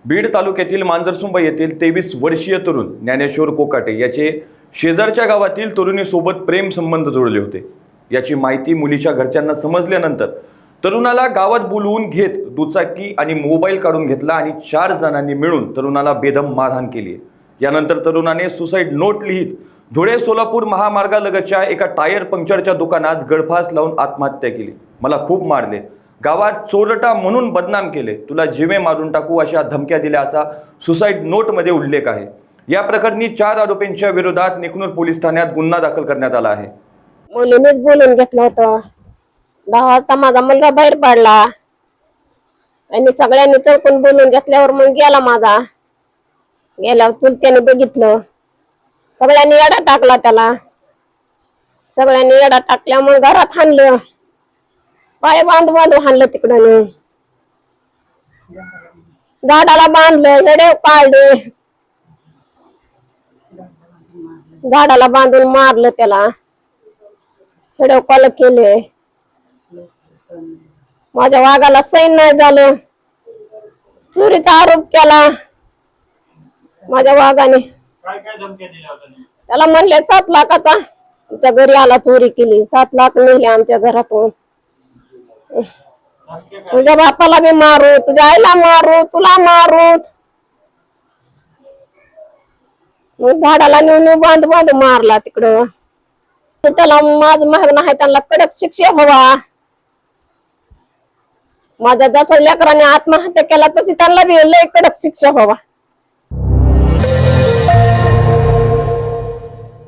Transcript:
बीड तालुक्यातील मांजरसुंबा येथील 23 वर्षीय तरुण ज्ञानेश्वर कोकाटे याचे शेजारच्या गावातील तरुणीसोबत प्रेम संबंध जोडले होते। याची माहिती मुलीच्या घरच्यांना समजल्यानंतर तरुणाला गावात बोलवून घेत दुचाकी आणि मोबाईल काढून घेतला आणि 4 जणांनी मिळून तरुणाला बेदम मारहाण केली। यानंतर तरुणाने सुसाईड नोट लिहित धुळे सोलापूर महामार्गालगतच्या एका टायर पंक्चरच्या दुकानात गळफास लावून आत्महत्या केली। मला खूप मारले, गावात चोरटा म्हणून बदनाम केले, तुला जीवे मारून टाकू अशा धमक्या दिल्या असा सुसाईड नोट मध्ये उल्लेख आहे। या प्रकरणी 4 आरोपींच्या विरोधात निकनूर पोलीस ठाण्यात गुन्हा दाखल करण्यात आला आहे। मुलीनेच बोलून घेतलं होतं। 10 वाजता माझा मुलगा बाहेर पडला आणि सगळ्यांनी चौकून बोलून घेतल्यावर मग गेला माझा। गेल्यावर चुलत्याने बघितलं, सगळ्यांनी येडा टाकला त्याला। सगळ्यांनी येडा टाकल्यामुळे घरात हाणलं, पाय बांधू हाणलं तिकडं, झाडाला बांधलं, येडे काढले, झाडाला बांधून मारलं त्याला, हेडे कॉल केले। माझ्या वाघाला सैन नाही झालं, चोरीचा आरोप केला माझ्या वाघाने। त्याला म्हणले 7 लाखाचा, आमच्या घरी आला चोरी केली, 7 लाख नेले आमच्या घरातून। तुझ्या बापाला मी मारू, तुझ्या आईला मारू, तुला मारू। मग झाडाला नेऊन बांध मारला तिकडं। त्याला माझं मागणं आहे, त्यांना कडक शिक्षा हवा। माझ्या ज्याच्या लेकराने आत्महत्या केला तशी त्यांना बी लय कडक शिक्षा हवा।